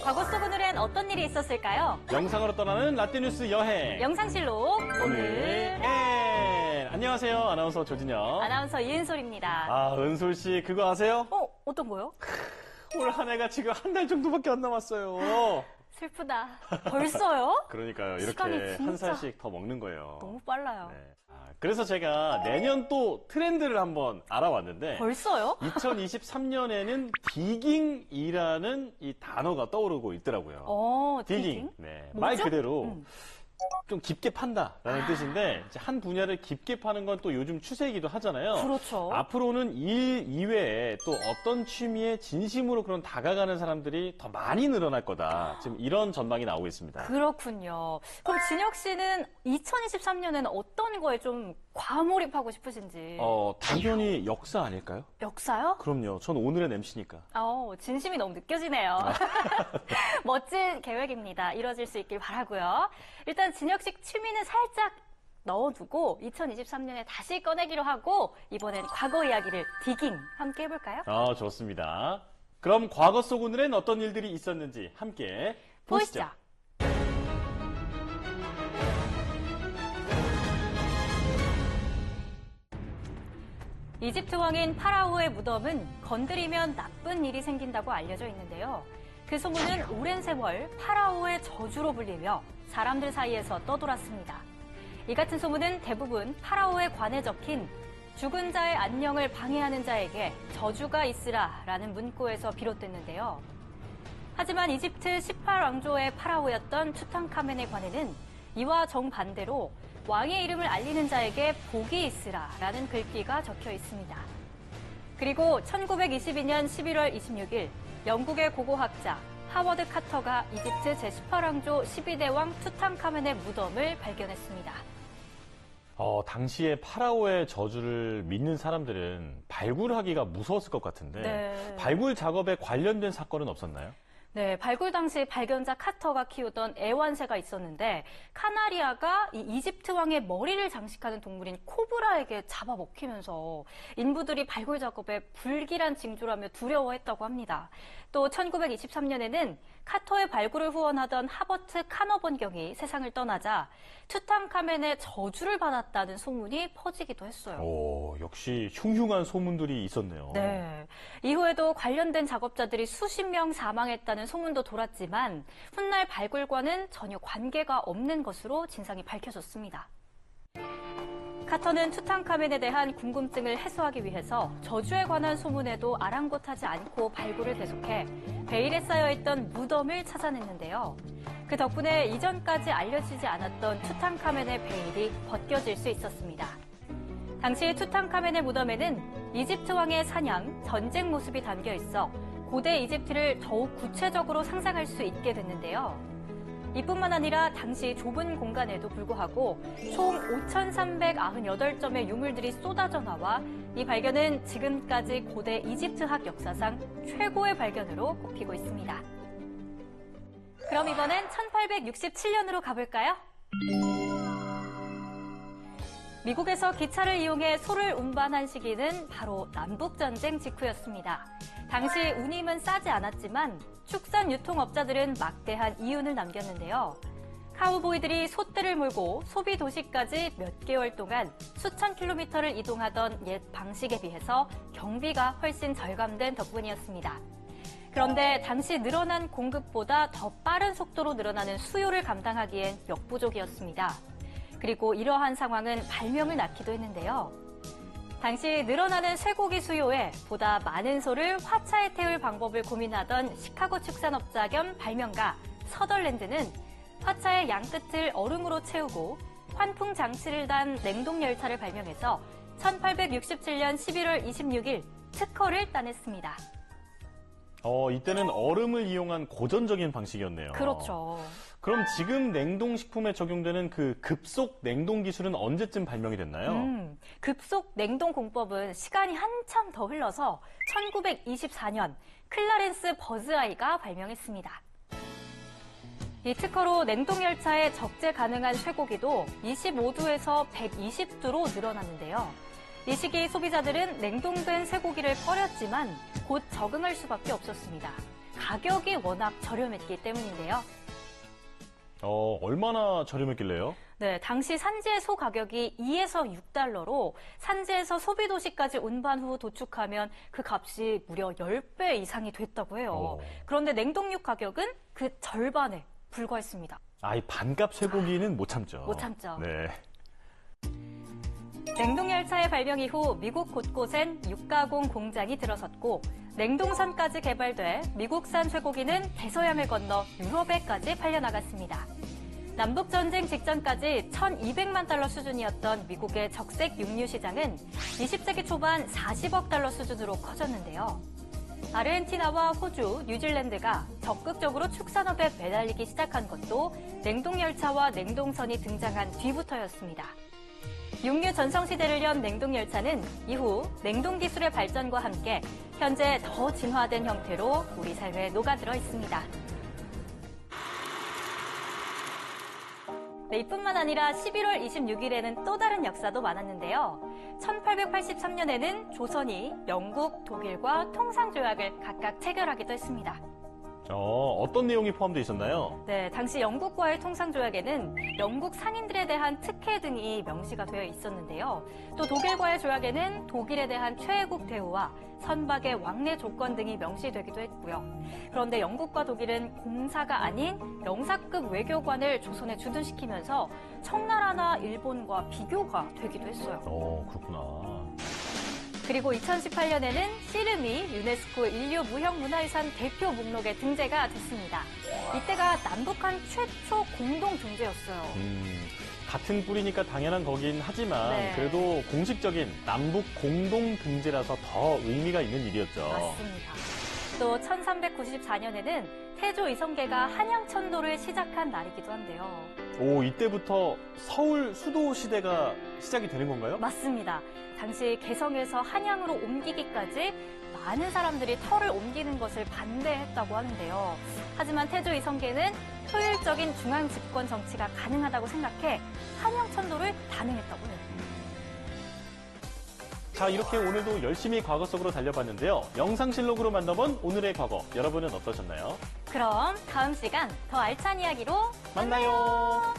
과거 속 오늘엔 어떤 일이 있었을까요? 영상으로 떠나는 라떼뉴스 여행. 영상실로 오늘 안녕하세요. 아나운서 조진영. 아나운서 이은솔입니다. 아, 은솔 씨 그거 아세요? 어떤 거요? 올 한 해가 지금 한 달 정도밖에 안 남았어요. 슬프다. 벌써요? 그러니까요. 시간이 이렇게 진짜 한 살씩 더 먹는 거예요. 너무 빨라요. 네. 그래서 제가 내년 또 트렌드를 한번 알아봤는데 벌써요? 2023년에는 디깅이라는 이 단어가 떠오르고 있더라고요. 디깅? 네. 뭐죠? 말 그대로 좀 깊게 판다라는 뜻인데 이제 한 분야를 깊게 파는 건 또 요즘 추세이기도 하잖아요. 그렇죠. 앞으로는 일 이외에 또 어떤 취미에 진심으로 그런 다가가는 사람들이 더 많이 늘어날 거다. 지금 이런 전망이 나오고 있습니다. 그렇군요. 그럼 진혁 씨는 2023년에는 어떤 거에 좀 과몰입하고 싶으신지? 당연히 역사 아닐까요? 역사요? 그럼요. 전 오늘의 MC니까. 진심이 너무 느껴지네요. 멋진 계획입니다. 이뤄질 수 있길 바라고요. 일단 진혁 씨 취미는 살짝 넣어두고 2023년에 다시 꺼내기로 하고 이번엔 과거 이야기를 디깅 함께 해볼까요? 좋습니다. 그럼 과거 속 오늘엔 어떤 일들이 있었는지 함께 보시죠. 이집트 왕인 파라오의 무덤은 건드리면 나쁜 일이 생긴다고 알려져 있는데요. 그 소문은 오랜 세월 파라오의 저주로 불리며 사람들 사이에서 떠돌았습니다. 이 같은 소문은 대부분 파라오의 관에 적힌 죽은 자의 안녕을 방해하는 자에게 저주가 있으라라는 문구에서 비롯됐는데요. 하지만 이집트 18왕조의 파라오였던 투탕카멘의 관에는 이와 정반대로 왕의 이름을 알리는 자에게 복이 있으라라는 글귀가 적혀 있습니다. 그리고 1922년 11월 26일 영국의 고고학자 하워드 카터가 이집트 제18왕조 12대 왕 투탕카멘의 무덤을 발견했습니다. 당시에 파라오의 저주를 믿는 사람들은 발굴하기가 무서웠을 것 같은데 네. 발굴 작업에 관련된 사건은 없었나요? 네, 발굴 당시 발견자 카터가 키우던 애완새가 있었는데 카나리아가 이 이집트 왕의 머리를 장식하는 동물인 코브라에게 잡아먹히면서 인부들이 발굴 작업에 불길한 징조라며 두려워했다고 합니다. 또 1923년에는 카터의 발굴을 후원하던 하버트 카너번경이 세상을 떠나자 투탕카멘의 저주를 받았다는 소문이 퍼지기도 했어요. 역시 흉흉한 소문들이 있었네요. 네. 이후에도 관련된 작업자들이 수십 명 사망했다는 소문도 돌았지만 훗날 발굴과는 전혀 관계가 없는 것으로 진상이 밝혀졌습니다. 카터는 투탕카멘에 대한 궁금증을 해소하기 위해서 저주에 관한 소문에도 아랑곳하지 않고 발굴을 계속해 베일에 쌓여있던 무덤을 찾아냈는데요. 그 덕분에 이전까지 알려지지 않았던 투탕카멘의 베일이 벗겨질 수 있었습니다. 당시 투탕카멘의 무덤에는 이집트 왕의 사냥, 전쟁 모습이 담겨 있어 고대 이집트를 더욱 구체적으로 상상할 수 있게 됐는데요. 이뿐만 아니라 당시 좁은 공간에도 불구하고 총 5,398점의 유물들이 쏟아져 나와 이 발견은 지금까지 고대 이집트학 역사상 최고의 발견으로 꼽히고 있습니다. 그럼 이번엔 1867년으로 가볼까요? 미국에서 기차를 이용해 소를 운반한 시기는 바로 남북전쟁 직후였습니다. 당시 운임은 싸지 않았지만 축산 유통업자들은 막대한 이윤을 남겼는데요. 카우보이들이 소떼를 몰고 소비 도시까지 몇 개월 동안 수천 킬로미터를 이동하던 옛 방식에 비해서 경비가 훨씬 절감된 덕분이었습니다. 그런데 당시 늘어난 공급보다 더 빠른 속도로 늘어나는 수요를 감당하기엔 역부족이었습니다. 그리고 이러한 상황은 발명을 낳기도 했는데요. 당시 늘어나는 쇠고기 수요에 보다 많은 소를 화차에 태울 방법을 고민하던 시카고 축산업자 겸 발명가 서덜랜드는 화차의 양끝을 얼음으로 채우고 환풍 장치를 단 냉동열차를 발명해서 1867년 11월 26일 특허를 따냈습니다. 이때는 얼음을 이용한 고전적인 방식이었네요. 그렇죠. 그럼 지금 냉동식품에 적용되는 그 급속 냉동 기술은 언제쯤 발명이 됐나요? 급속 냉동 공법은 시간이 한참 더 흘러서 1924년 클라렌스 버즈아이가 발명했습니다. 이 특허로 냉동열차에 적재 가능한 쇠고기도 25도에서 120도로 늘어났는데요. 이 시기 소비자들은 냉동된 쇠고기를 꺼렸지만 곧 적응할 수밖에 없었습니다. 가격이 워낙 저렴했기 때문인데요. 얼마나 저렴했길래요? 네, 당시 산지의 소 가격이 2에서 6달러로 산지에서 소비도시까지 운반 후 도축하면 그 값이 무려 10배 이상이 됐다고 해요. 그런데 냉동육 가격은 그 절반에 불과했습니다. 이 반값 쇠고기는 못 참죠. 못 참죠. 네. 냉동열차의 발명 이후 미국 곳곳엔 육가공 공장이 들어섰고 냉동선까지 개발돼 미국산 쇠고기는 대서양을 건너 유럽에까지 팔려나갔습니다. 남북전쟁 직전까지 1,200만 달러 수준이었던 미국의 적색 육류 시장은 20세기 초반 40억 달러 수준으로 커졌는데요. 아르헨티나와 호주, 뉴질랜드가 적극적으로 축산업에 매달리기 시작한 것도 냉동열차와 냉동선이 등장한 뒤부터였습니다. 육류 전성시대를 연 냉동열차는 이후 냉동기술의 발전과 함께 현재 더 진화된 형태로 우리 삶에 녹아들어 있습니다. 네, 이뿐만 아니라 11월 26일에는 또 다른 역사도 많았는데요. 1883년에는 조선이 영국, 독일과 통상조약을 각각 체결하기도 했습니다. 어떤 내용이 포함되어 있었나요? 네, 당시 영국과의 통상조약에는 영국 상인들에 대한 특혜 등이 명시가 되어 있었는데요. 또 독일과의 조약에는 독일에 대한 최애국 대우와 선박의 왕래 조건 등이 명시되기도 했고요. 그런데 영국과 독일은 공사가 아닌 영사급 외교관을 조선에 주둔시키면서 청나라나 일본과 비교가 되기도 했어요. 그렇구나. 그리고 2018년에는 씨름이 유네스코 인류 무형문화유산 대표 목록에 등재가 됐습니다. 이때가 남북한 최초 공동 등재였어요. 같은 뿌리니까 당연한 거긴 하지만 네. 그래도 공식적인 남북 공동 등재라서 더 의미가 있는 일이었죠. 맞습니다. 또 1394년에는 태조 이성계가 한양천도를 시작한 날이기도 한데요. 이때부터 서울 수도 시대가 시작이 되는 건가요? 맞습니다. 당시 개성에서 한양으로 옮기기까지 많은 사람들이 터를 옮기는 것을 반대했다고 하는데요. 하지만 태조 이성계는 효율적인 중앙 집권 정치가 가능하다고 생각해 한양천도를 단행했다고 해요. 자, 이렇게 오늘도 열심히 과거 속으로 달려봤는데요. 영상실록으로 만나본 오늘의 과거, 여러분은 어떠셨나요? 그럼 다음 시간 더 알찬 이야기로 만나요.